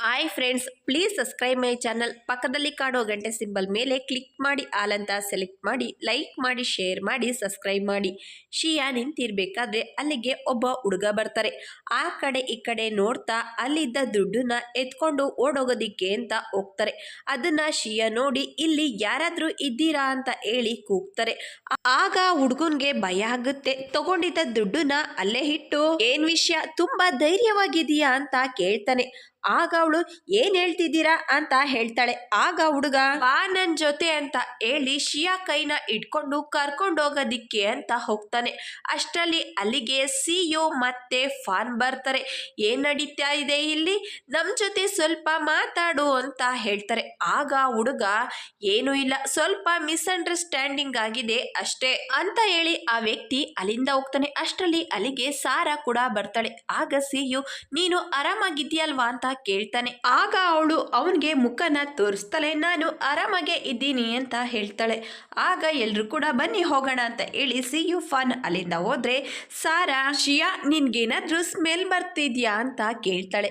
Hi friends, please subscribe my channel. ಪಕ್ಕದಲ್ಲಿ ಕಾಣೋ ಗಂಟೆ ಸಿಂಬಲ್ ಮೇಲೆ ಕ್ಲಿಕ್ ಮಾಡಿ ಆಲ್ ಅಂತ ಸೆಲೆಕ್ಟ್ ಮಾಡಿ ಲೈಕ್ ಮಾಡಿ ಶೇರ್ ಮಾಡಿ ಸಬ್ಸ್ಕ್ರೈಬ್ ಮಾಡಿ. ಶಿಯಾ ನಿಂತಿರ್ಬೇಕಾದ್ರೆ ಅಲ್ಲಿಗೆ ಒಬ್ಬ ಹುಡುಗ ಬರ್ತಾರೆ. ಆ ಕಡೆ ಈ ಕಡೆ ನೋಡ್ತಾ ಅಲ್ಲಿದ್ದ ದುಡ್ಡನ್ನ ಎತ್ಕೊಂಡು ಓಡೋಗೋದಿಕ್ಕೆ ಅಂತ ಹೋಗ್ತಾರೆ. ಅದನ್ನ ಶಿಯಾ ನೋಡಿ ಇಲ್ಲಿ ಯಾರಾದ್ರೂ ಇದ್ದೀರಾ ಅಂತ ಹೇಳಿ ಕೂಗ್ತಾರೆ. ಆಗ ಹುಡುಗನ್ಗೆ ಭಯ ಆಗುತ್ತೆ. ತಗೊಂಡಿದ್ದ ದುಡ್ಡನ್ನ ಅಲ್ಲೇ ಇಟ್ಟು ಏನ್ ವಿಷಯ ತುಂಬಾ ಧೈರ್ಯವಾಗಿದೆಯಾ ಅಂತ ಕೇಳ್ತಾನೆ. ಆಗ ಅವಳು ಏನ್ ಹೇಳ್ತಿದ್ದೀರಾ ಅಂತ ಹೇಳ್ತಾಳೆ. ಆಗ ಹುಡುಗ ಬಾ ನನ್ ಜೊತೆ ಅಂತ ಹೇಳಿ ಶಿಯಾ ಕೈನ ಇಟ್ಕೊಂಡು ಕರ್ಕೊಂಡು ಹೋಗೋದಿಕ್ಕೆ ಅಂತ ಹೋಗ್ತಾನೆ. ಅಷ್ಟರಲ್ಲಿ ಅಲ್ಲಿಗೆ ಸಿಯು ಮತ್ತೆ ಫಾನ್ ಬರ್ತಾರೆ. ಏನ್ ನಡೀತಾ ಇದೆ ಇಲ್ಲಿ, ನಮ್ ಜೊತೆ ಸ್ವಲ್ಪ ಮಾತಾಡು ಅಂತ ಹೇಳ್ತಾರೆ. ಆಗ ಹುಡುಗ ಏನು ಇಲ್ಲ, ಸ್ವಲ್ಪ ಮಿಸ್ಅಂಡರ್ಸ್ಟ್ಯಾಂಡಿಂಗ್ ಆಗಿದೆ ಅಷ್ಟೇ ಅಂತ ಹೇಳಿ ಆ ವ್ಯಕ್ತಿ ಅಲ್ಲಿಂದ ಹೋಗ್ತಾನೆ. ಅಷ್ಟರಲ್ಲಿ ಅಲ್ಲಿಗೆ ಸಾರಾ ಕೂಡ ಬರ್ತಾಳೆ. ಆಗ ಸಿಯು ನೀನು ಆರಾಮಾಗಿದ್ಯಲ್ವಾ ಅಂತ ಕೇಳ್ತಾನೆ. ಆಗ ಅವಳು ಅವನ್ಗೆ ಮುಖನ ತೋರಿಸ್ತಾಳೆ. ನಾನು ಆರಾಮಾಗೆ ಇದ್ದೀನಿ ಅಂತ ಹೇಳ್ತಾಳೆ. ಆಗ ಎಲ್ರು ಕೂಡ ಬನ್ನಿ ಹೋಗೋಣ ಅಂತ ಹೇಳಿ ಸಿಯು ಫಾನ್ ಅಲ್ಲಿಂದ ಹೋದ್ರೆ ಸಾರಾ ಶಿಯಾ ನಿನ್ಗೇನಾದ್ರೂ ಸ್ಮೆಲ್ ಬರ್ತಿದ್ಯಾ ಅಂತ ಕೇಳ್ತಾಳೆ.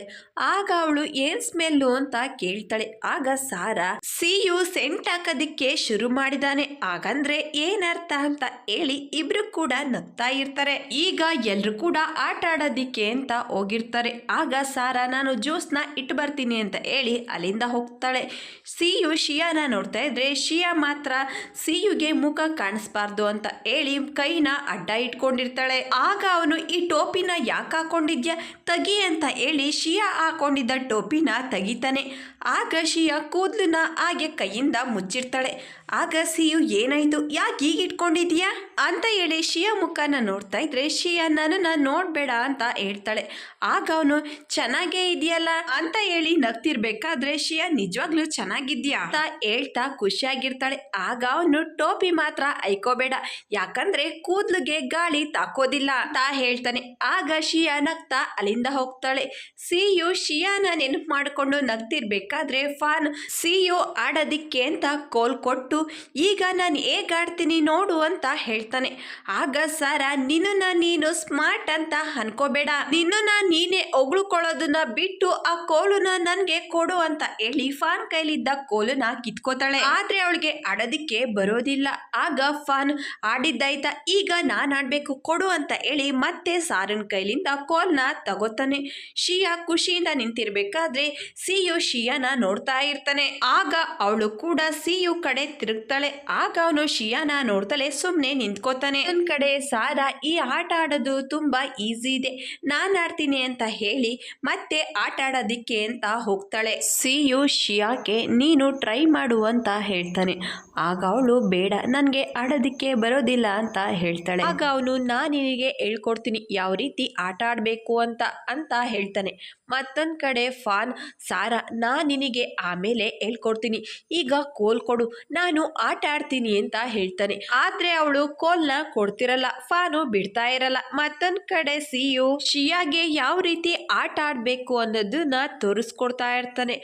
ಆಗ ಅವಳು ಏನ್ ಸ್ಮೆಲ್ಲು ಅಂತ ಕೇಳ್ತಾಳೆ. ಆಗ ಸಾರಾ ಸಿಯು ಸೆಂಟ್ ಹಾಕೋದಿಕ್ಕೆ ಶುರು ಮಾಡಿದಾನೆ, ಹಾಗಂದ್ರೆ ಏನರ್ಥ ಅಂತ ಹೇಳಿ ಇಬ್ರು ಕೂಡ ನಗ್ತಾ ಇರ್ತಾರೆ. ಈಗ ಎಲ್ರು ಕೂಡ ಆಟ ಆಡೋದಿಕ್ಕೆ ಅಂತ ಹೋಗಿರ್ತಾರೆ. ಆಗ ಸಾರಾ ನಾನು ಜ್ಯೂಸ್ನ ಇಟ್ಟು ಬರ್ತೀನಿ ಅಂತ ಹೇಳಿ ಅಲ್ಲಿಂದ ಹೋಗ್ತಾಳೆ. ಸಿಯು ಶಿಯಾನ ನೋಡ್ತಾ ಇದ್ರೆ ಶಿಯಾ ಮಾತ್ರ ಸಿಯುಗೆ ಮುಖ ಕಾಣಿಸ್ಬಾರ್ದು ಅಂತ ಹೇಳಿ ಕೈನ ಅಡ್ಡ ಇಟ್ಕೊಂಡಿರ್ತಾಳೆ. ಆಗ ಅವನು ಈ ಟೋಪಿನ ಯಾಕೆ ಹಾಕೊಂಡಿದ್ಯಾ ತೆಗಿ ಅಂತ ಹೇಳಿ ಶಿಯಾ ಹಾಕೊಂಡಿದ್ದ ಟೋಪಿನ ತೆಗಿತಾನೆ. ಆಗ ಶಿಯಾ ಕೂದಲನ್ನ ಹಾಗೆ ಕೈಯಿಂದ ಮುಚ್ಚಿರ್ತಾಳೆ. ಆಗ ಸಿಯು ಏನಾಯ್ತು, ಯಾಕೆ ಈಗ ಇಟ್ಕೊಂಡಿದ್ಯಾ ಅಂತ ಹೇಳಿ ಶಿಯಾ ಮುಖನ ನೋಡ್ತಾ ಇದ್ರೆ ಶಿಯಾ ನನ್ನನ್ನ ನೋಡ್ಬೇಡ ಅಂತ ಹೇಳ್ತಾಳೆ. ಆಗ ಅವನು ಚೆನ್ನಾಗೇ ಇದೆಯಲ್ಲ ಅಂತ ಹೇಳಿ ನಗ್ತಿರ್ಬೇಕಾದ್ರೆ ಶಿಯಾ ನಿಜವಾಗ್ಲೂ ಚೆನ್ನಾಗಿದ್ಯಾ ಅಂತ ಹೇಳ್ತಾ ಖುಷಿಯಾಗಿರ್ತಾಳೆ. ಆಗ ಅವನು ಟೋಪಿ ಮಾತ್ರ ಐಕೋಬೇಡ, ಯಾಕಂದ್ರೆ ಕೂದ್ಲಿಗೆ ಗಾಳಿ ತಾಕೋದಿಲ್ಲ ಅಂತ ಹೇಳ್ತಾನೆ. ಆಗ ಶಿಯಾ ನಗ್ತಾ ಅಲ್ಲಿಂದ ಹೋಗ್ತಾಳೆ. ಸಿಯು ಶಿಯಾನ ನೆನಪು ಮಾಡಿಕೊಂಡು ನಗ್ತಿರ್ಬೇಕಾದ್ರೆ ಫಾನ್ ಸಿಯು ಆಡೋದಿಕ್ಕೆ ಅಂತ ಕೋಲ್ ಕೊಟ್ಟು ಈಗ ನಾನು ಹೇಗ್ ಆಡ್ತೀನಿ ನೋಡು ಅಂತ ಹೇಳ್ತಾನೆ. ಆಗ ಸಾರಾ ನಿನ್ನ ನೀನು ಸ್ಮಾರ್ಟ್ ಅಂತ ಅನ್ಕೋಬೇಡ, ನಿನ್ನ ನೀನೇ ಹೊಗಳ್ಕೊಳ್ಳೋದನ್ನ ಬಿಟ್ಟು ಆ ಕೋಲುನ ನನ್ಗೆ ಕೊಡು ಅಂತ ಹೇಳಿ ಫಾನ್ ಕೈಲಿದ್ದ ಕೋಲುನ ಕಿತ್ಕೋತಾಳೆ. ಆದ್ರೆ ಅವಳಿಗೆ ಆಡೋದಿಕ್ಕೆ ಬರೋದಿಲ್ಲ. ಆಗ ಫಾನ್ ಆಡಿದ್ದಾಯ್ತಾ, ಈಗ ನಾನ್ ಆಡ್ಬೇಕು ಕೊಡು ಅಂತ ಹೇಳಿ ಮತ್ತೆ ಸಾರನ್ ಕೈಲಿಂದ ಕೋಲ್ನ ತಗೋತಾನೆ. ಶಿಯಾ ಖುಷಿಯಿಂದ ನಿಂತಿರ್ಬೇಕಾದ್ರೆ ಸಿಯು ಶಿಯಾನ ನೋಡ್ತಾ ಇರ್ತಾನೆ. ಆಗ ಅವಳು ಕೂಡ ಸಿಯು ಕಡೆ ತಿರುಗ್ತಾಳೆ. ಆಗ ಅವನು ಶಿಯಾನ ನೋಡ್ತಾಳೆ ಸುಮ್ನೆ ನಿಂತ್ಕೋತಾನೆ. ಒಂದ್ ಕಡೆ ಸಾರಾ ಈ ಆಟ ಆಡೋದು ತುಂಬಾ ಈಸಿ ಇದೆ, ನಾನ್ ಆಡ್ತೀನಿ ಅಂತ ಹೇಳಿ ಮತ್ತೆ ಆಟ ಆಡೋದಿಕ್ಕೆ ಅಂತ ಹೋಗ್ತಾಳೆ. ಸಿಯು ಶಿಯಾಗೆ ನೀನು ಟ್ರೈ ಮಾಡು ಅಂತ ಹೇಳ್ತಾನೆ. ಆಗ ಅವಳು ಬೇಡ ನನ್ಗೆ ಆಡೋದಿಕ್ಕೆ ಬರೋದಿಲ್ಲ ಅಂತ ಹೇಳ್ತಾಳೆ. ಆಗ ಅವನು ನಾನ್ ನಿನಗೆ ಹೇಳ್ಕೊಡ್ತೀನಿ ಯಾವ ರೀತಿ ಆಟ ಆಡ್ಬೇಕು ಅಂತ ಅಂತ ಹೇಳ್ತಾನೆ. ಮತ್ತೊಂದ್ ಕಡೆ ಫಾನ್ ಸಾರಾ ನಾನ್ ನಿನಗೆ ಆಮೇಲೆ ಹೇಳ್ಕೊಡ್ತೀನಿ, ಈಗ ಕೋಲ್ ಕೊಡು ನಾನು ಆಟ ಆಡ್ತೀನಿ ಅಂತ ಹೇಳ್ತಾನೆ. ಆದ್ರೆ ಅವಳು ಕೋಲ್ನ ಕೊಡ್ತಿರಲ್ಲ, ಫಾನು ಬಿಡ್ತಾ ಇರಲ್ಲ. ಮತ್ತೊಂದ್ ಕಡೆ ಸಿಯು ಶಿಯಾಗೆ ಯಾವ ರೀತಿ ಆಟ ಆಡ್ಬೇಕು ಅನ್ನೋದನ್ನ ತೋರಿಸ್ಕೊಡ್ತಾ ಇರ್ತಾನೆ.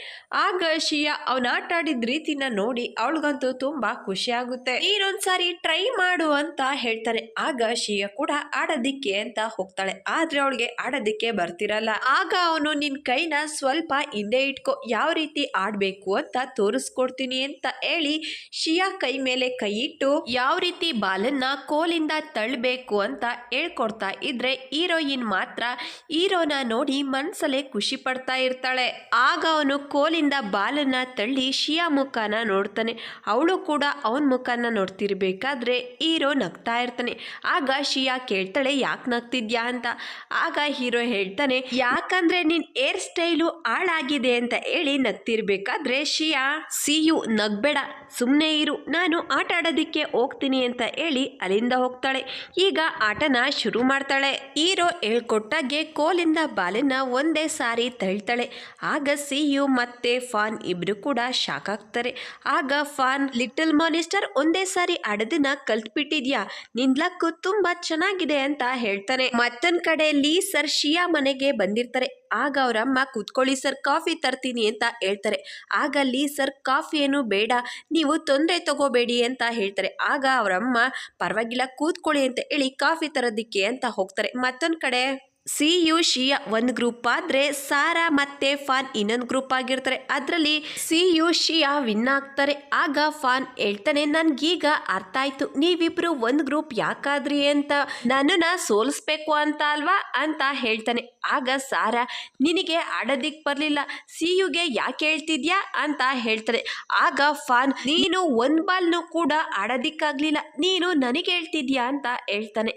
ಆಗ ಶಿಯಾ ಅವನ ಆಟ ಆಡಿದ ರೀತಿನ ನೋಡಿ ಅವಳಿಗಂತೂ ತುಂಬಾ ಖುಷಿ ಆಗುತ್ತೆ. ನೀನೊಂದ್ಸಾರಿ ಟ್ರೈ ಮಾಡು ಅಂತ ಹೇಳ್ತಾನೆ. ಆಗ ಶಿಯಾ ಕೂಡ ಆಡೋದಿಕ್ಕೆ ಅಂತ ಹೋಗ್ತಾಳೆ. ಆದ್ರೆ ಅವಳಿಗೆ ಆಡೋದಿಕ್ಕೆ ಬರ್ತಿರಲ್ಲ. ಆಗ ಅವನು ನಿನ್ ಕೈನ ಸ್ವಲ್ಪ ಹಿಂದೆ ಇಟ್ಕೋ, ಯಾವ ರೀತಿ ಆಡ್ಬೇಕು ಅಂತ ತೋರಿಸ್ಕೊಡ್ತೀನಿ ಅಂತ ಹೇಳಿ ಶಿಯಾ ಕೈ ಮೇಲೆ ಕೈ ಇಟ್ಟು ಯಾವ ರೀತಿ ಬಾಲನ್ನ ಕೋಲಿಂದ ತಳ್ಳಬೇಕು ಅಂತ ಹೇಳ್ಕೊಡ್ತಾ ಇದ್ರೆ ಹೀರೋಯಿನ್ ಮಾತ್ರ ಹೀರೋನ ನೋಡಿ ಮನ್ಸಲ್ಲೇ ಖುಷಿ ಪಡ್ತಾ ಇರ್ತಾಳೆ. ಆಗ ಅವನು ಕೋಲಿಂದ ಬಾಲನ್ನ ತಳ್ಳಿ ಶಿಯಾ ಮುಖನ ನೋಡ್ತಾನೆ. ಅವಳು ಕೂಡ ಅವನ ಮುಖನ ನೋಡ್ತಿರ್ಬೇಕಾದ್ರೆ ಹೀರೋ ನಗ್ತಾ ಇರ್ತಾನೆ. ಆಗ ಶಿಯಾ ಕೇಳ್ತಾಳೆ ಯಾಕೆ ನಗ್ತಿದ್ಯಾ ಅಂತ. ಆಗ ಹೀರೋ ಹೇಳ್ತಾನೆ ಯಾಕಂದ್ರೆ ನಿನ್ ಹೇರ್ ಸ್ಟೈಲು ಹಾಳಾಗಿದೆ ಅಂತ ಹೇಳಿ ನಗ್ತಿರ್ಬೇಕಾದ್ರೆ ಶಿಯಾ ಸಿಯು ನಗ್ಬೇಡ ಸುಮ್ಮನೆ ಇರು, ನಾನು ಆಟ ಆಡೋದಿಕ್ಕೆ ಹೋಗ್ತೀನಿ ಅಂತ ಹೇಳಿ ಅಲ್ಲಿಂದ ಹೋಗ್ತಾಳೆ. ಈಗ ಆಟನ ಶುರು ಮಾಡ್ತಾಳೆ. ಹೀರೋ ಹೇಳ್ಕೊಟ್ಟಾಗೆ ಕೋಲಿಂದ ಬಾಲನ್ನ ಒಂದೇ ಸಾರಿ ತಳ್ತಾಳೆ. ಆಗ ಸಿಯು ಮತ್ತೆ ಫಾನ್ ಇಬ್ರು ಕೂಡ ಶಾಕ್ ಆಗ್ತಾರೆ. ಆಗ ಫಾನ್ ಲಿಟಲ್ ಮಾನಿಸ್ಟರ್ ಒಂದೇ ಸಾರಿ ಆಡೋದನ್ನ ಕಲ್ತ್ಬಿಟ್ಟಿದ್ಯಾ, ನಿನ್ ಲಕ್ ತುಂಬಾ ಚೆನ್ನಾಗಿದೆ ಅಂತ ಹೇಳ್ತಾನೆ. ಮತ್ತೊಂದ್ ಕಡೆ ಲೀ ಸರ್ ಶಿಯಾ ಮನೆಗೆ ಬಂದಿರ್ತಾರೆ. ಆಗ ಅವರಮ್ಮ ಕೂತ್ಕೊಳ್ಳಿ ಸರ್ ಕಾಫಿ ತರ್ತೀನಿ ಅಂತ ಹೇಳ್ತಾರೆ. ಆಗ ಲೀ ಸರ್ ಕಾಫಿ ಏನು ಬೇಡ, ನೀವು ತೊಂದರೆ ತಗೋಬೇಡಿ ಅಂತ ಹೇಳ್ತಾರೆ. ಆಗ ಅವರಮ್ಮ ಪರವಾಗಿಲ್ಲ ಕೂತ್ಕೊಳ್ಳಿ ಅಂತ ಹೇಳಿ ಕಾಫಿ ತರೋದಿಕ್ಕೆ ಅಂತ ಹೋಗ್ತಾರೆ. ಮತ್ತೊಂದ್ ಕಡೆ ಸಿಯು ಶಿಯಾ ಒಂದು ಗ್ರೂಪ್ ಆದರೆ ಸಾರಾ ಮತ್ತೆ ಫಾನ್ ಇನ್ನೊಂದು ಗ್ರೂಪ್ ಆಗಿರ್ತಾರೆ. ಅದರಲ್ಲಿ ಸಿಯು ಶಿಯಾ ವಿನ್ ಆಗ್ತಾರೆ. ಆಗ ಫಾನ್ ಹೇಳ್ತಾನೆ, ನನ್ಗೀಗ ಅರ್ಥ ಆಯ್ತು ನೀವಿಬ್ರು ಒಂದು ಗ್ರೂಪ್ ಯಾಕಾದ್ರಿ ಅಂತ, ನನ್ನನ್ನ ಸೋಲಿಸ್ಬೇಕು ಅಂತ ಅಲ್ವಾ ಅಂತ ಹೇಳ್ತಾನೆ. ಆಗ ಸಾರಾ, ನಿನಗೆ ಆಡೋದಿಕ್ ಬರ್ಲಿಲ್ಲ, ಸಿಯುಗೆ ಯಾಕೆ ಹೇಳ್ತಿದ್ಯಾ ಅಂತ ಹೇಳ್ತಾನೆ. ಆಗ ಫಾನ್, ನೀನು ಒಂದು ಬಾಲ್ನು ಕೂಡ ಆಡೋದಿಕ್ಕಾಗ್ಲಿಲ್ಲ, ನೀನು ನನಗೆ ಹೇಳ್ತಿದ್ಯಾ ಅಂತ ಹೇಳ್ತಾನೆ.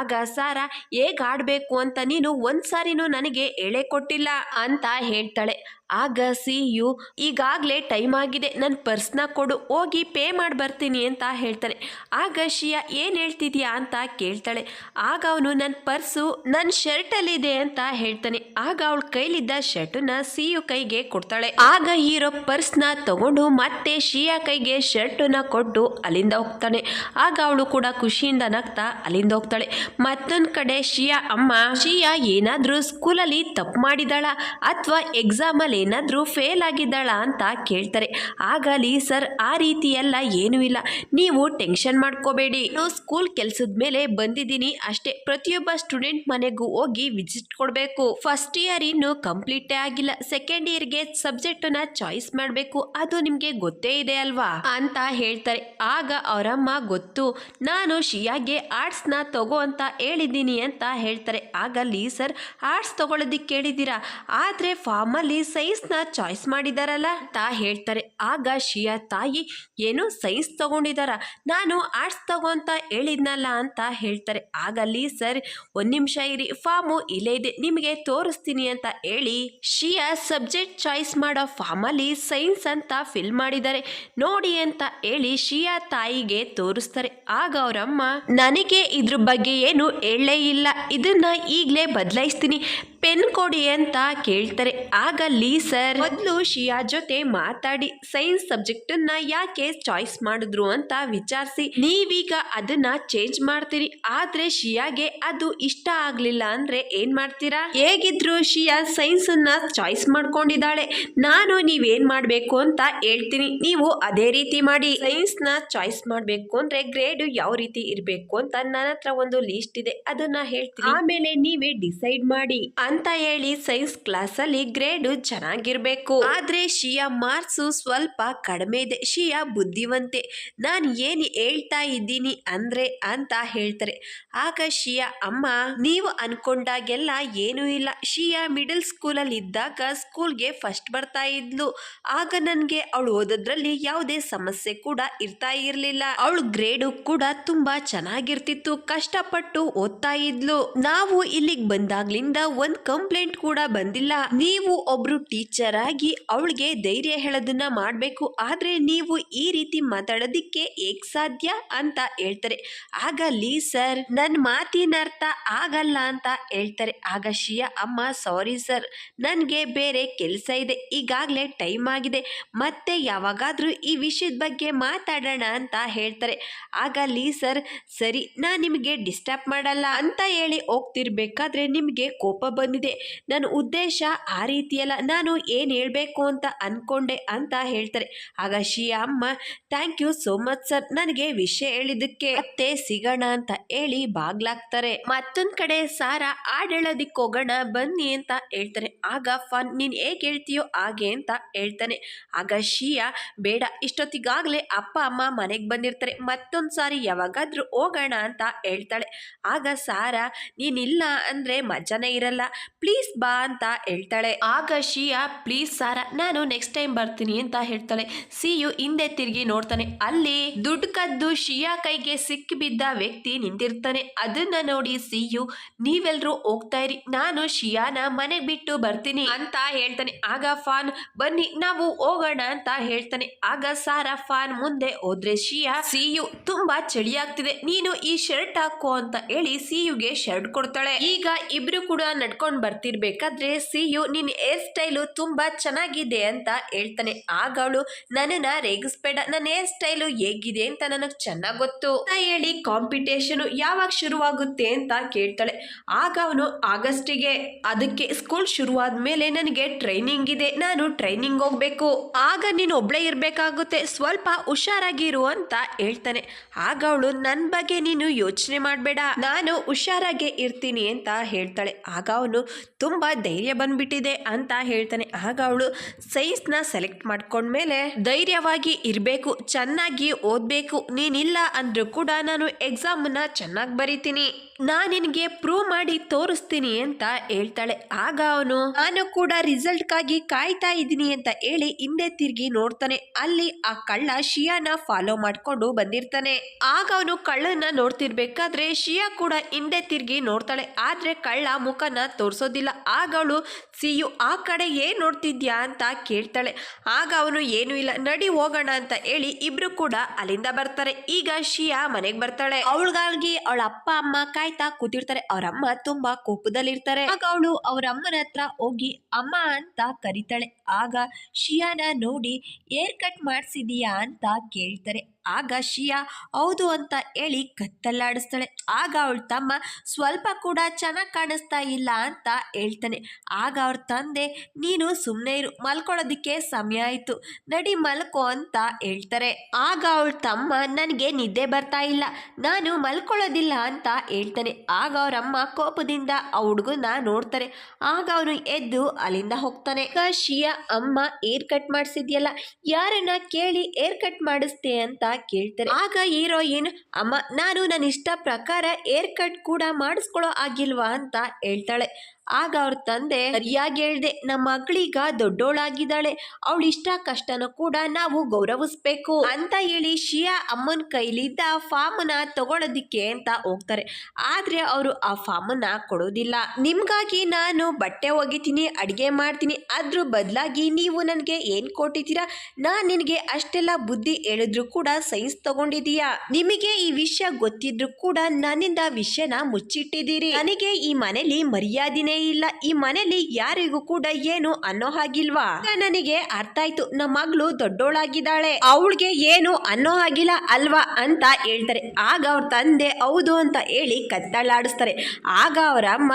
ಆಗ ಸಾರಾ, ಹೇಗೆ ಆಡಬೇಕು ಅಂತ ನೀನು ಒಂದ್ಸಾರಿನೂ ನನಗೆ ಹೇಳೇ ಕೊಟ್ಟಿಲ್ಲ ಅಂತ ಹೇಳ್ತಾಳೆ. ಆಗ ಸಿಯು, ಈಗಾಗಲೇ ಟೈಮ್ ಆಗಿದೆ, ನನ್ನ ಪರ್ಸ್ನ ಕೊಡು, ಹೋಗಿ ಪೇ ಮಾಡಿ ಬರ್ತೀನಿ ಅಂತ ಹೇಳ್ತಾನೆ. ಆಗ ಶಿಯಾ, ಏನು ಹೇಳ್ತಿದ್ಯಾ ಅಂತ ಕೇಳ್ತಾಳೆ. ಆಗ ಅವನು, ನನ್ನ ಪರ್ಸು ನನ್ನ ಶರ್ಟಲ್ಲಿದೆ ಅಂತ ಹೇಳ್ತಾನೆ. ಆಗ ಅವಳ ಕೈಲಿದ್ದ ಶರ್ಟನ್ನ ಸಿಯು ಕೈಗೆ ಕೊಡ್ತಾಳೆ. ಆಗ ಹೀರೋ ಪರ್ಸ್ನ ತಗೊಂಡು ಮತ್ತೆ ಶಿಯಾ ಕೈಗೆ ಶರ್ಟನ್ನ ಕೊಟ್ಟು ಅಲ್ಲಿಂದ ಹೋಗ್ತಾನೆ. ಆಗ ಅವಳು ಕೂಡ ಖುಷಿಯಿಂದ ನಗ್ತಾ ಅಲ್ಲಿಂದ ಹೋಗ್ತಾಳೆ. ಮತ್ತೊಂದು ಕಡೆ ಶಿಯಾ ಅಮ್ಮ, ಶಿಯಾ ಏನಾದರೂ ಸ್ಕೂಲಲ್ಲಿ ತಪ್ಪು ಮಾಡಿದಾಳ ಅಥವಾ ಎಕ್ಸಾಮಲ್ಲಿ ಏನಾದರೂ ಫೇಲ್ ಆಗಿದ್ದಾಳ ಅಂತ ಕೇಳ್ತಾರೆ. ಆಗ ಸರ್, ಆ ರೀತಿ ಎಲ್ಲ ಏನೂ ಇಲ್ಲ, ನೀವು ಟೆನ್ಷನ್ ಮಾಡ್ಕೋಬೇಡಿ, ನಾನು ಸ್ಕೂಲ್ ಕೆಲಸದ ಮೇಲೆ ಬಂದಿದ್ದೀನಿ ಅಷ್ಟೇ, ಪ್ರತಿಯೊಬ್ಬ ಸ್ಟೂಡೆಂಟ್ ಮನೆಗೂ ಹೋಗಿ ವಿಸಿಟ್ ಕೊಡಬೇಕು, ಫಸ್ಟ್ ಇಯರ್ ಇನ್ನು ಕಂಪ್ಲೀಟೇ ಆಗಿಲ್ಲ, ಸೆಕೆಂಡ್ ಇಯರ್ಗೆ ಸಬ್ಜೆಕ್ಟನ್ನ ಚಾಯ್ಸ್ ಮಾಡಬೇಕು, ಅದು ನಿಮಗೆ ಗೊತ್ತೇ ಇದೆ ಅಲ್ವಾ ಅಂತ ಹೇಳ್ತಾರೆ. ಆಗ ಅವರಮ್ಮ, ಗೊತ್ತು, ನಾನು ಶಿಯಾಗೆ ಆರ್ಟ್ಸ್ನ ತಗೋ ಅಂತ ಹೇಳಿದ್ದೀನಿ ಅಂತ ಹೇಳ್ತಾರೆ. ಆಗ ಸರ್, ಆರ್ಟ್ಸ್ ತಗೊಳ್ಳೋದಿಕ್ಕೆ ಹೇಳಿದ್ದೀರಾ, ಆದರೆ ಫಾರ್ಮಲ್ಲಿ ಸೈನ್ಸ್ನ ಚಾಯ್ಸ್ ಮಾಡಿದಾರಲ್ಲ ಅಂತ ಹೇಳ್ತಾರೆ. ಆಗ ಶಿಯಾ ತಾಯಿ, ಏನು ಸೈನ್ಸ್ ತಗೊಂಡಿದಾರ, ನಾನು ಆರ್ಟ್ಸ್ ತಗೋ ಅಂತ ಹೇಳಿದ್ನಲ್ಲ ಅಂತ ಹೇಳ್ತಾರೆ. ಆಗ ಸರ್, ಒಂದು ನಿಮಿಷ ಇರಿ, ಫಾರ್ಮು ಇಲ್ಲೇ ಇದೆ, ನಿಮಗೆ ತೋರಿಸ್ತೀನಿ ಅಂತ ಹೇಳಿ ಶಿಯಾ ಸಬ್ಜೆಕ್ಟ್ ಚಾಯ್ಸ್ ಮಾಡೋ ಫಾರ್ಮಲ್ಲಿ ಸೈನ್ಸ್ ಅಂತ ಫಿಲ್ ಮಾಡಿದ್ದಾರೆ, ನೋಡಿ ಅಂತ ಹೇಳಿ ಶಿಯಾ ತಾಯಿಗೆ ತೋರಿಸ್ತಾರೆ. ಆಗ ಅವರಮ್ಮ, ನನಗೆ ಇದ್ರ ಬಗ್ಗೆ ಏನು ಹೇಳಲೇ ಇಲ್ಲ, ಇದನ್ನ ಈಗಲೇ ಬದಲಾಯಿಸ್ತೀನಿ, ಪೆನ್ ಕೊಡಿ ಅಂತ ಕೇಳ್ತಾರೆ. ಆಗ ಸರ್, ಮೊದಲು ಶಿಯಾ ಜೊತೆ ಮಾತಾಡಿ ಸೈನ್ಸ್ ಸಬ್ಜೆಕ್ಟನ್ನ ಯಾಕೆ ಚಾಯ್ಸ್ ಮಾಡಿದ್ರು ಅಂತ ವಿಚಾರಿಸಿ, ನೀವೀಗ ಅದನ್ನ ಚೇಂಜ್ ಮಾಡ್ತೀರಿ, ಆದ್ರೆ ಶಿಯಾಗೆ ಅದು ಇಷ್ಟ ಆಗ್ಲಿಲ್ಲ ಅಂದ್ರೆ ಏನ್ ಮಾಡ್ತೀರಾ, ಹೇಗಿದ್ರು ಶಿಯಾ ಸೈನ್ಸ್ ಅನ್ನ ಚಾಯ್ಸ್ ಮಾಡ್ಕೊಂಡಿದ್ದಾಳೆ, ನಾನು ನೀವೇನ್ ಮಾಡ್ಬೇಕು ಅಂತ ಹೇಳ್ತೀನಿ, ನೀವು ಅದೇ ರೀತಿ ಮಾಡಿ, ಸೈನ್ಸ್ ನ ಚಾಯ್ಸ್ ಮಾಡ್ಬೇಕು ಅಂದ್ರೆ ಗ್ರೇಡ್ ಯಾವ ರೀತಿ ಇರ್ಬೇಕು ಅಂತ ನನ್ನ ಹತ್ರ ಒಂದು ಲಿಸ್ಟ್ ಇದೆ, ಅದನ್ನ ಹೇಳ್ತೀನಿ, ಆಮೇಲೆ ನೀವೇ ಡಿಸೈಡ್ ಮಾಡಿ ಅಂತ ಹೇಳಿ ಸೈನ್ಸ್ ಕ್ಲಾಸ್ ಅಲ್ಲಿ ಗ್ರೇಡ್ ಚೆನ್ನಾಗಿರ್ಬೇಕು, ಆದ್ರೆ ಶಿಯಾ ಮಾರ್ಕ್ಸ್ ಸ್ವಲ್ಪ ಕಡಿಮೆ ಇದೆ, ಶಿಯಾ ಬುದ್ಧಿವಂತೆ, ನಾನು ಏನು ಹೇಳ್ತಾ ಇದ್ದೀನಿ ಅಂದ್ರೆ ಅಂತ ಹೇಳ್ತಾರೆ. ಆಗ ಶಿಯಾ ಅಮ್ಮ, ನೀವು ಅನ್ಕೊಂಡಾಗೆಲ್ಲ ಏನೂ ಇಲ್ಲ, ಶಿಯಾ ಮಿಡಲ್ ಸ್ಕೂಲಲ್ಲಿ ಇದ್ದಾಗ ಸ್ಕೂಲ್ಗೆ ಫಸ್ಟ್ ಬರ್ತಾ ಇದ್ಲು, ಆಗ ನನಗೆ ಅವಳು ಓದೋದ್ರಲ್ಲಿ ಯಾವುದೇ ಸಮಸ್ಯೆ ಕೂಡ ಇರ್ತಾ ಇರಲಿಲ್ಲ, ಅವಳು ಗ್ರೇಡು ಕೂಡ ತುಂಬಾ ಚೆನ್ನಾಗಿರ್ತಿತ್ತು, ಕಷ್ಟಪಟ್ಟು ಓದ್ತಾ ಇದ್ಲು, ನಾವು ಇಲ್ಲಿಗೆ ಬಂದಾಗ್ಲಿಂದ ಒಂದು ಕಂಪ್ಲೇಂಟ್ ಕೂಡ ಬಂದಿಲ್ಲ, ನೀವು ಒಬ್ರು ಟೀಚರ್ ಆಗಿ ಅವಳಿಗೆ ಧೈರ್ಯ ಹೇಳೋದನ್ನ ಮಾಡಬೇಕು, ಆದ್ರೆ ನೀವು ಈ ರೀತಿ ಮಾತಾಡೋದಿಕ್ಕೆ ಹೇಗ್ ಸಾಧ್ಯ ಅಂತ ಹೇಳ್ತಾರೆ. ಆಗ ಸರ್, ನನ್ನ ಮಾತಿನ ಅರ್ಥ ಆಗಲ್ಲ ಅಂತ ಹೇಳ್ತಾರೆ. ಆಗ ಶಿಯಾ ಅಮ್ಮ, ಸಾರಿ ಸರ್, ನನಗೆ ಬೇರೆ ಕೆಲಸ ಇದೆ, ಈಗಾಗಲೇ ಟೈಮ್ ಆಗಿದೆ, ಮತ್ತೆ ಯಾವಾಗಾದ್ರೂ ಈ ವಿಷಯದ ಬಗ್ಗೆ ಮಾತಾಡೋಣ ಅಂತ ಹೇಳ್ತಾರೆ. ಆಗ ಸರ್, ಸರಿ, ನಾನು ನಿಮಗೆ ಡಿಸ್ಟರ್ಬ್ ಮಾಡಲ್ಲ ಅಂತ ಹೇಳಿ ಹೋಗ್ತಿರ್ಬೇಕಾದ್ರೆ ನಿಮಗೆ ಕೋಪ ಬಂದಿದೆ, ನನ್ನ ಉದ್ದೇಶ ಆ ರೀತಿಯಲ್ಲ, ನಾನು ಏನು ಹೇಳಬೇಕು ಅಂತ ಅನ್ಕೊಂಡೆ ಅಂತ ಹೇಳ್ತಾರೆ. ಆಗ ಶಿಯಾ ಅಮ್ಮ, thank you so much sir, ನನಗೆ ವಿಷಯ ಹೇಳಿದ್ದಕ್ಕೆ, ಮತ್ತೆ ಸಿಗೋಣ ಅಂತ ಹೇಳಿ ಬಾಗ್ಲಾಗ್ತಾರೆ. ಮತ್ತೊಂದ್ ಕಡೆ ಸಾರಾ ಹಾಡೇಳೋದಿಕ್ಕೆ ಹೋಗೋಣ ಬನ್ನಿ ಅಂತ ಹೇಳ್ತಾರೆ. ಆಗ ಫಾನ್, ನೀನ್ ಹೇಗೆ ಹೇಳ್ತೀಯೋ ಹಾಗೆ ಅಂತ ಹೇಳ್ತಾನೆ. ಆಗ ಶಿಯಾ, ಬೇಡ, ಇಷ್ಟೊತ್ತಿಗಾಗ್ಲೇ ಅಪ್ಪ ಅಮ್ಮ ಮನೆಗೆ ಬಂದಿರ್ತಾರೆ, ಮತ್ತೊಂದು ಸಾರಿ ಯಾವಾಗಾದ್ರೂ ಹೋಗೋಣ ಅಂತ ಹೇಳ್ತಾಳೆ. ಆಗ ಸಾರಾ, ನೀನಿಲ್ಲ ಅಂದ್ರೆ ಮಜಾನೇ ಇರಲ್ಲ, ಪ್ಲೀಸ್ ಬಾ ಅಂತ ಹೇಳ್ತಾಳೆ. ಆಗ ಶಿಯಾ, ಪ್ಲೀಸ್ ಸಾರಾ, ನಾನು ನೆಕ್ಸ್ಟ್ ಟೈಮ್ ಬರ್ತೀನಿ ಅಂತ ಹೇಳ್ತಾಳೆ. ಸಿಯು ಹಿಂದೆ ತಿರುಗಿ ನೋಡ್ತಾನೆ, ಅಲ್ಲಿ ದುಡ್ಡು ಕದ್ದು ಶಿಯಾ ಕೈಗೆ ಸಿಕ್ಕಿಬಿದ್ದ ವ್ಯಕ್ತಿ ನಿಂತಿರ್ತಾನೆ. ಅದನ್ನ ನೋಡಿ ಸಿಯು, ನೀವೆಲ್ರೂ ಹೋಗ್ತಾ ಇರಿ, ನಾನು ಶಿಯಾನ ಮನೆಗೆ ಬಿಟ್ಟು ಬರ್ತೀನಿ ಅಂತ ಹೇಳ್ತಾನೆ. ಆಗ ಫಾನ್, ಬನ್ನಿ ನಾವು ಹೋಗೋಣ ಅಂತ ಹೇಳ್ತಾನೆ. ಆಗ ಸಾರಾ ಫಾನ್ ಮುಂದೆ ಹೋದ್ರೆ ಶಿಯಾ, ಸಿಯು ತುಂಬಾ ಚಳಿ ಆಗ್ತಿದೆ, ನೀನು ಈ ಶರ್ಟ್ ಹಾಕೋ ಅಂತ ಹೇಳಿ ಸಿಯುಗೆ ಶರ್ಟ್ ಕೊಡ್ತಾಳೆ. ಈಗ ಇಬ್ರು ಕೂಡ ನಡ್ಕೊಂಡು ಮಾಡ್ಕೊಂಡು ಬರ್ತಿರ್ಬೇಕಾದ್ರೆ ಸಿಯು ನಿನ್ನ ಹೇರ್ ಸ್ಟೈಲು ತುಂಬಾ ಚೆನ್ನಾಗಿದೆ ಅಂತ ಹೇಳ್ತಾನೆ. ಆಗ ಅವಳು ನನ್ನನ್ನ ರೇಗಿಸ್ಬೇಡ, ನನ್ನ ಹೇರ್ ಸ್ಟೈಲು ಹೇಗಿದೆ ಅಂತ ನನಗೆ ಚೆನ್ನಾಗಿ ಗೊತ್ತು ಅಂತ ಹೇಳಿ ಕಾಂಪಿಟೇಷನ್ ಯಾವಾಗ ಶುರುವಾಗುತ್ತೆ ಅಂತ ಕೇಳ್ತಾಳೆ. ಆಗ ಅವನು ಆಗಸ್ಟಿಗೆ, ಅದಕ್ಕೆ ಸ್ಕೂಲ್ ಶುರುವಾದ್ಮೇಲೆ ನನಗೆ ಟ್ರೈನಿಂಗ್ ಇದೆ, ನಾನು ಟ್ರೈನಿಂಗ್ ಹೋಗ್ಬೇಕು, ಆಗ ನೀನು ಒಬ್ಳೇ ಇರ್ಬೇಕಾಗುತ್ತೆ, ಸ್ವಲ್ಪ ಹುಷಾರಾಗಿರು ಅಂತ ಹೇಳ್ತಾನೆ. ಆಗ ಅವಳು ನನ್ನ ಬಗ್ಗೆ ನೀನು ಯೋಚನೆ ಮಾಡಬೇಡ, ನಾನು ಹುಷಾರಾಗೆ ಇರ್ತೀನಿ ಅಂತ ಹೇಳ್ತಾಳೆ. ಆಗ ಅವನು ತುಂಬಾ ಧೈರ್ಯ ಬಂದ್ಬಿಟ್ಟಿದೆ ಅಂತ ಹೇಳ್ತಾನೆ. ಆಗ ಅವಳು ಸೈನ್ಸ್ನ ಸೆಲೆಕ್ಟ್ ಮಾಡ್ಕೊಂಡ್ಮೇಲೆ ಧೈರ್ಯವಾಗಿ ಇರಬೇಕು, ಚೆನ್ನಾಗಿ ಓದಬೇಕು, ನೀನಿಲ್ಲ ಅಂದ್ರೂ ಕೂಡ ನಾನು ಎಕ್ಸಾಮನ್ನ ಚೆನ್ನಾಗಿ ಬರಿತೀನಿ, ನಾನು ನಿನಗೆ ಪ್ರೂವ್ ಮಾಡಿ ತೋರಿಸ್ತೀನಿ ಅಂತ ಹೇಳ್ತಾಳೆ. ಆಗ ಅವನು ನಾನು ಕೂಡ ರಿಸಲ್ಟ್ಗಾಗಿ ಕಾಯ್ತಾ ಇದ್ದೀನಿ ಅಂತ ಹೇಳಿ ಹಿಂದೆ ತಿರುಗಿ ನೋಡ್ತಾನೆ. ಅಲ್ಲಿ ಆ ಕಳ್ಳ ಶಿಯಾನ ಫಾಲೋ ಮಾಡ್ಕೊಂಡು ಬಂದಿರ್ತಾನೆ. ಆಗ ಅವನು ಕಳ್ಳನ ನೋಡ್ತಿರ್ಬೇಕಾದ್ರೆ ಶಿಯಾ ಕೂಡ ಹಿಂದೆ ತಿರುಗಿ ನೋಡ್ತಾಳೆ, ಆದ್ರೆ ಕಳ್ಳ ಮುಖನ ತೋರಿಸೋದಿಲ್ಲ. ಆಗ ಅವಳು ಸಿಯು ಆ ಕಡೆ ಏನ್ ನೋಡ್ತಿದ್ಯಾ ಅಂತ ಕೇಳ್ತಾಳೆ. ಆಗ ಅವನು ಏನು ಇಲ್ಲ, ನಡಿ ಹೋಗೋಣ ಅಂತ ಹೇಳಿ ಇಬ್ರು ಕೂಡ ಅಲ್ಲಿಂದ ಬರ್ತಾರೆ. ಈಗ ಶಿಯಾ ಮನೆಗೆ ಬರ್ತಾಳೆ. ಅವಳಿಗಾಗಿ ಅವಳ ಅಪ್ಪ ಅಮ್ಮ ಕಾಯ್ತಾ ಕೂತಿರ್ತಾರೆ. ಅವರಮ್ಮ ತುಂಬಾ ಕೋಪದಲ್ಲಿರ್ತಾರೆ. ಆಗ ಅವಳು ಅವ್ರ ಅಮ್ಮನ ಹತ್ರ ಹೋಗಿ ಅಮ್ಮ ಅಂತ ಕರೀತಾಳೆ. ಆಗ ಶಿಯಾನ ನೋಡಿ ಏರ್ ಕಟ್ ಮಾಡಿಸಿದೀಯಾ ಅಂತ ಕೇಳ್ತಾರೆ. ಆಗ ಶಿಯಾ ಹೌದು ಅಂತ ಹೇಳಿ ಕತ್ತಲ್ಲಾಡಿಸ್ತಾಳೆ. ಆಗ ಅವಳ ತಮ್ಮ ಸ್ವಲ್ಪ ಕೂಡ ಚೆನ್ನಾಗಿ ಕಾಣಿಸ್ತಾ ಇಲ್ಲ ಅಂತ ಹೇಳ್ತಾನೆ. ಆಗ ಅವ್ರ ತಂದೆ ನೀನು ಸುಮ್ಮನೆ ಇರು, ಮಲ್ಕೊಳ್ಳೋದಕ್ಕೆ ಸಮಯ ಆಯಿತು, ನಡಿ ಮಲ್ಕೋ ಅಂತ ಹೇಳ್ತಾರೆ. ಆಗ ಅವಳ ತಮ್ಮ ನನಗೆ ನಿದ್ದೆ ಬರ್ತಾ ಇಲ್ಲ, ನಾನು ಮಲ್ಕೊಳ್ಳೋದಿಲ್ಲ ಅಂತ ಹೇಳ್ತಾನೆ. ಆಗ ಅವರಮ್ಮ ಕೋಪದಿಂದ ಆ ಹುಡುಗನ ನೋಡ್ತಾರೆ. ಆಗ ಅವನು ಎದ್ದು ಅಲ್ಲಿಂದ ಹೋಗ್ತಾನೆ. ಶಿಯಾ ಅಮ್ಮ ಏರ್ ಕಟ್ ಮಾಡಿಸಿದ್ಯಲ್ಲ, ಯಾರನ್ನ ಕೇಳಿ ಏರ್ ಕಟ್ ಮಾಡಿಸ್ತೆ ಅಂತ ಕೇಳ್ತಾರೆ. ಆಗ ಹೀರೋಯಿನ್ ಅಮ್ಮ ನಾನು ನನ್ನ ಇಷ್ಟ ಪ್ರಕಾರ ಏರ್ ಕಟ್ ಕೂಡ ಮಾಡಿಸ್ಕೊಳ್ಳೋ ಆಗಿಲ್ವಾ ಅಂತ ಹೇಳ್ತಾಳೆ. ಆಗ ಅವ್ರ ತಂದೆ ಸರಿಯಾಗಿ ಹೇಳ್ದೆ, ನಮ್ಮ ಮಗಳೀಗ ದೊಡ್ಡೋಳಾಗಿದ್ದಾಳೆ, ಅವಳ ಇಷ್ಟ ಕಷ್ಟನ ಕೂಡ ನಾವು ಗೌರವಿಸ್ಬೇಕು ಅಂತ ಹೇಳಿ ಶಿಯಾ ಅಮ್ಮನ ಕೈಲಿದ್ದ ಫಾರ್ಮ್ನ ತಗೊಳ್ಳೋದಿಕ್ಕೆ ಅಂತ ಹೋಗ್ತಾರೆ. ಆದ್ರೆ ಅವರು ಆ ಫಾರ್ಮನ್ನ ಕೊಡೋದಿಲ್ಲ. ನಿಮ್ಗಾಗಿ ನಾನು ಬಟ್ಟೆ ಒಗಿತೀನಿ, ಅಡಿಗೆ ಮಾಡ್ತೀನಿ, ಅದ್ರ ಬದಲಾಗಿ ನೀವು ನನಗೆ ಏನ್ ಕೊಟ್ಟಿದ್ದೀರಾ, ನಾನ್ ನಿನಗೆ ಅಷ್ಟೆಲ್ಲ ಬುದ್ಧಿ ಹೇಳಿದ್ರು ಕೂಡ ಸೈನ್ಸ್ ತಗೊಂಡಿದೀಯಾ, ನಿಮಗೆ ಈ ವಿಷಯ ಗೊತ್ತಿದ್ರು ಕೂಡ ನನ್ನಿಂದ ವಿಷಯನ ಮುಚ್ಚಿಟ್ಟಿದ್ದೀರಿ, ನನಗೆ ಈ ಮನೇಲಿ ಮರ್ಯಾದಿನೇ ಇಲ್ಲ, ಈ ಮನೇಲಿ ಯಾರಿಗೂ ಕೂಡ ಏನು ಅನ್ನೋ ಹಾಗಿಲ್ವಾ, ನನಗೆ ಅರ್ಥ ಆಯ್ತು, ನಮ್ಮ ಮಗಳು ದೊಡ್ಡೋಳಾಗಿದ್ದಾಳೆ, ಅವಳಿಗೆ ಏನು ಅನ್ನೋ ಹಾಗಿಲ್ಲ ಅಲ್ವಾ ಅಂತ ಹೇಳ್ತಾರೆ. ಆಗ ಅವ್ರ ತಂದೆ ಹೌದು ಅಂತ ಹೇಳಿ ಕತ್ತಲಾಡಿಸ್ತಾರೆ. ಆಗ ಅವರ ಅಮ್ಮ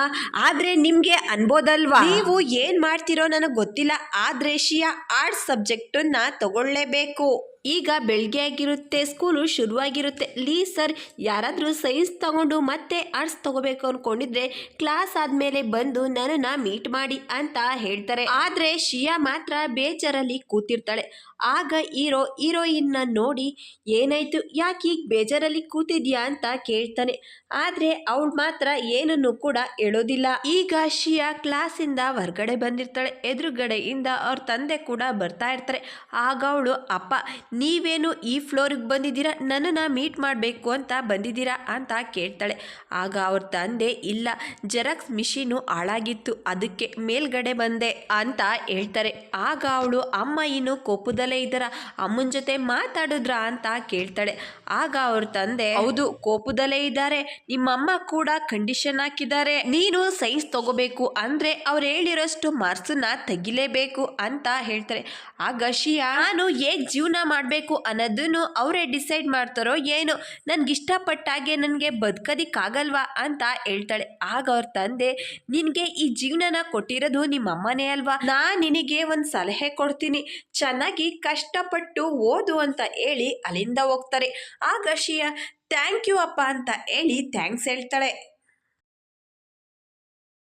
ಆದ್ರೆ ನಿಮ್ಗೆ ಅನ್ಬೋದಲ್ವಾ, ನೀವು ಏನ್ ಮಾಡ್ತಿರೋ ನನಗೆ ಗೊತ್ತಿಲ್ಲ, ಆದ್ರೆ ಶಿಯಾ ಆರ್ಟ್ಸ್ ಸಬ್ಜೆಕ್ಟನ್ನ ತಗೊಳ್ಳೇಬೇಕು, ಈಗ ಬೆಳಗ್ಗೆ ಆಗಿರುತ್ತೆ, ಸ್ಕೂಲು ಶುರುವಾಗಿರುತ್ತೆ, ಸರ್ ಯಾರಾದರೂ ಸೈನ್ಸ್ ತಗೊಂಡು ಮತ್ತೆ ಆರ್ಟ್ಸ್ ತಗೋಬೇಕು ಅನ್ಕೊಂಡಿದ್ರೆ ಕ್ಲಾಸ್ ಆದ್ಮೇಲೆ ಬಂದು ನನ್ನನ್ನ ಮೀಟ್ ಮಾಡಿ ಅಂತ ಹೇಳ್ತಾರೆ. ಆದ್ರೆ ಶಿಯಾ ಮಾತ್ರ ಬೇಜಾರಲ್ಲಿ ಕೂತಿರ್ತಾಳೆ. ಆಗ ಹೀರೋಯಿನ್ನ ನೋಡಿ ಏನಾಯ್ತು, ಯಾಕೆ ಈಗ ಬೇಜಾರಲ್ಲಿ ಕೂತಿದ್ಯಾ ಅಂತ ಕೇಳ್ತಾನೆ. ಆದ್ರೆ ಅವಳು ಮಾತ್ರ ಏನನ್ನು ಕೂಡ ಹೇಳೋದಿಲ್ಲ. ಈಗ ಶಿಯಾ ಕ್ಲಾಸಿಂದ ಹೊರಗಡೆ ಬಂದಿರ್ತಾಳೆ. ಎದುರುಗಡೆಯಿಂದ ಅವ್ರ ತಂದೆ ಕೂಡ ಬರ್ತಾ ಇರ್ತಾರೆ. ಆಗ ಅವಳು ಅಪ್ಪ ನೀವೇನು ಈ ಫ್ಲೋರಿಗೆ ಬಂದಿದ್ದೀರಾ, ನನ್ನನ್ನು ಮೀಟ್ ಮಾಡಬೇಕು ಅಂತ ಬಂದಿದ್ದೀರಾ ಅಂತ ಕೇಳ್ತಾಳೆ. ಆಗ ಅವ್ರ ತಂದೆ ಇಲ್ಲ, ಜೆರಾಕ್ಸ್ ಮಿಷಿನು ಹಾಳಾಗಿತ್ತು, ಅದಕ್ಕೆ ಮೇಲ್ಗಡೆ ಬಂದೆ ಅಂತ ಹೇಳ್ತಾರೆ. ಆಗ ಅವಳು ಅಮ್ಮ ಇನ್ನು ಕೋಪದಲ್ಲೇ ಇದ್ದಾರ, ಅಮ್ಮನ ಜೊತೆ ಮಾತಾಡಿದ್ರ ಅಂತ ಕೇಳ್ತಾಳೆ. ಆಗ ಅವ್ರ ತಂದೆ ಹೌದು ಕೋಪದಲ್ಲೇ ಇದ್ದಾರೆ, ನಿಮ್ಮಮ್ಮ ಕೂಡ ಕಂಡೀಷನ್ ಹಾಕಿದ್ದಾರೆ, ನೀನು ಸೈನ್ಸ್ ತಗೋಬೇಕು ಅಂದ್ರೆ ಅವ್ರು ಹೇಳಿರೋಷ್ಟು ಮಾರ್ಕ್ಸನ್ನ ತೆಗಿಲೇಬೇಕು ಅಂತ ಹೇಳ್ತಾರೆ. ಆಗ ಶಿಯಾ ನಾನು ಹೇಗೆ ಜೀವನ ಮಾಡಬೇಕು ಅನ್ನೋದನ್ನು ಅವರೇ ಡಿಸೈಡ್ ಮಾಡ್ತಾರೋ ಏನೋ, ನನ್ಗಿಷ್ಟಪಟ್ಟಾಗೆ ನನಗೆ ಬದುಕೋದಿಕ್ಕಾಗಲ್ವಾ ಅಂತ ಹೇಳ್ತಾಳೆ. ಆಗ ಅವ್ರ ತಂದೆ ನಿನಗೆ ಈ ಜೀವನನ ಕೊಟ್ಟಿರೋದು ನಿಮ್ಮಮ್ಮನೇ ಅಲ್ವಾ, ನಾನು ನಿನಗೆ ಒಂದು ಸಲಹೆ ಕೊಡ್ತೀನಿ, ಚೆನ್ನಾಗಿ ಕಷ್ಟಪಟ್ಟು ಓದು ಅಂತ ಹೇಳಿ ಅಲ್ಲಿಂದ ಹೋಗ್ತಾರೆ. ಆಗ ಶಿಯಾ ಥ್ಯಾಂಕ್ ಯು ಅಪ್ಪ ಅಂತ ಹೇಳಿ ಥ್ಯಾಂಕ್ಸ್ ಹೇಳ್ತಾಳೆ.